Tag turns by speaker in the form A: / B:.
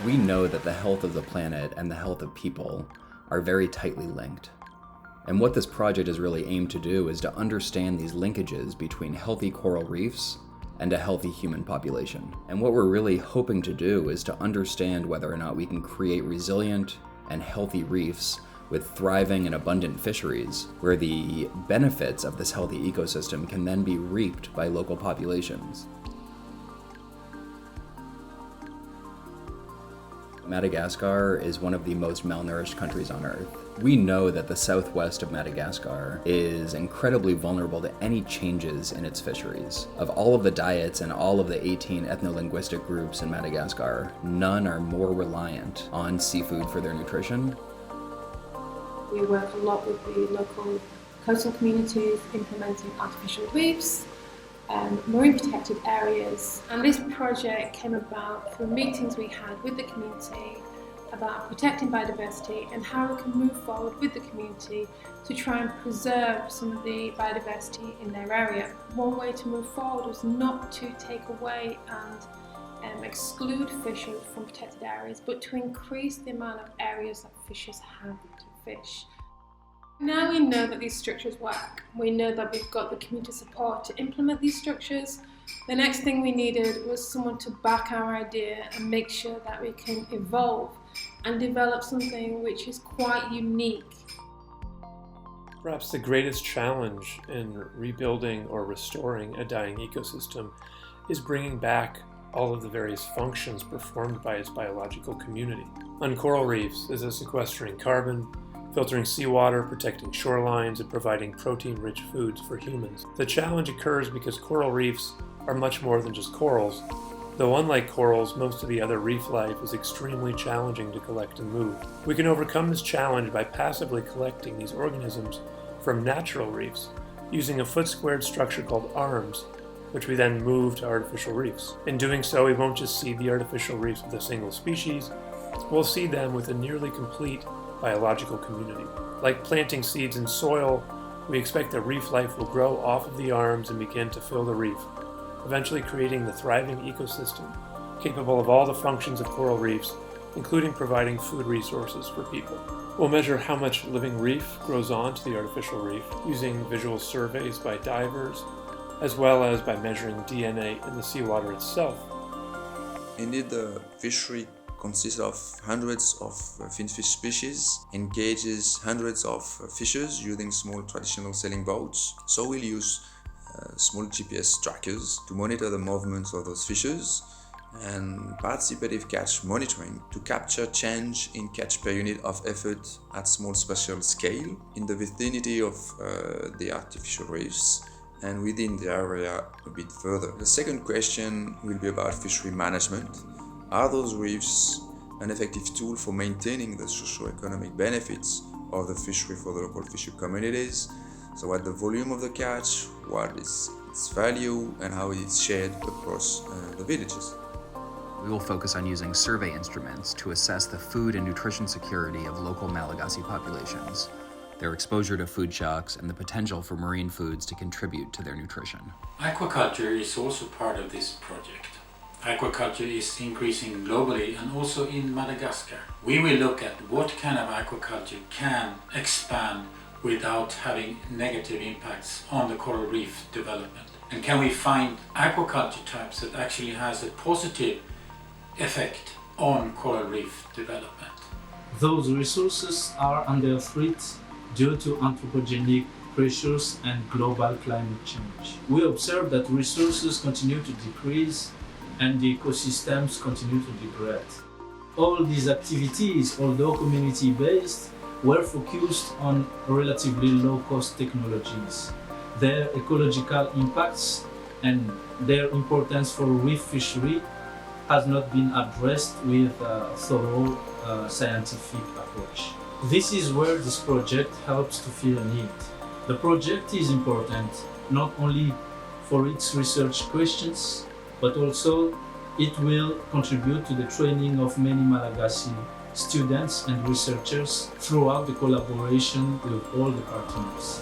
A: We know that the health of the planet and the health of people are very tightly linked. And what this project is really aimed to do is to understand these linkages between healthy coral reefs and a healthy human population. And what we're really hoping to do is to understand whether or not we can create resilient and healthy reefs with thriving and abundant fisheries, where the benefits of this healthy ecosystem can then be reaped by local populations. Madagascar is one of the most malnourished countries on Earth. We know that the southwest of Madagascar is incredibly vulnerable to any changes in its fisheries. Of all of the diets and all of the 18 ethno-linguistic groups in Madagascar, none are more reliant on seafood for their nutrition.
B: We work a lot with the local coastal communities implementing artificial reefs and marine protected areas. And this project came about through meetings we had with the community about protecting biodiversity and how we can move forward with the community to try and preserve some of the biodiversity in their area. One way to move forward was not to take away and exclude fishers from protected areas, but to increase the amount of areas that fishers have to fish. Now we know that these structures work. We know that we've got the community support to implement these structures. The next thing we needed was someone to back our idea and make sure that we can evolve and develop something which is quite unique.
C: Perhaps the greatest challenge in rebuilding or restoring a dying ecosystem is bringing back all of the various functions performed by its biological community. On coral reefs, this is sequestering carbon, filtering seawater, protecting shorelines, and providing protein-rich foods for humans. The challenge occurs because coral reefs are much more than just corals, though unlike corals, most of the other reef life is extremely challenging to collect and move. We can overcome this challenge by passively collecting these organisms from natural reefs, using a foot-squared structure called ARMS, which we then move to artificial reefs. In doing so, we won't just seed the artificial reefs with a single species, we'll seed them with a nearly complete biological community. Like planting seeds in soil, we expect that reef life will grow off of the arms and begin to fill the reef, eventually creating the thriving ecosystem capable of all the functions of coral reefs, including providing food resources for people. We'll measure how much living reef grows onto the artificial reef using visual surveys by divers, as well as by measuring DNA in the seawater itself.
D: Indeed, the fishery consists of hundreds of finfish species, engages hundreds of fishers using small traditional sailing boats. So we'll use small GPS trackers to monitor the movements of those fishes and participative catch monitoring to capture change in catch per unit of effort at small spatial scale in the vicinity of the artificial reefs and within the area a bit further. The second question will be about fishery management. Are those reefs an effective tool for maintaining the socio-economic benefits of the fishery for the local fishery communities? So what the volume of the catch, what is its value, and how it is shared across the villages.
A: We will focus on using survey instruments to assess the food and nutrition security of local Malagasy populations, their exposure to food shocks, and the potential for marine foods to contribute to their nutrition.
E: Aquaculture is also part of this project. Aquaculture is increasing globally and also in Madagascar. We will look at what kind of aquaculture can expand without having negative impacts on the coral reef development. And can we find aquaculture types that actually has a positive effect on coral reef development?
F: Those resources are under threat due to anthropogenic pressures and global climate change. We observe that resources continue to decrease and the ecosystems continue to degrade. All these activities, although community-based, were focused on relatively low-cost technologies. Their ecological impacts and their importance for reef fishery has not been addressed with a thorough scientific approach. This is where this project helps to fill a need. The project is important not only for its research questions, but also it will contribute to the training of many Malagasy students and researchers throughout the collaboration with all the partners.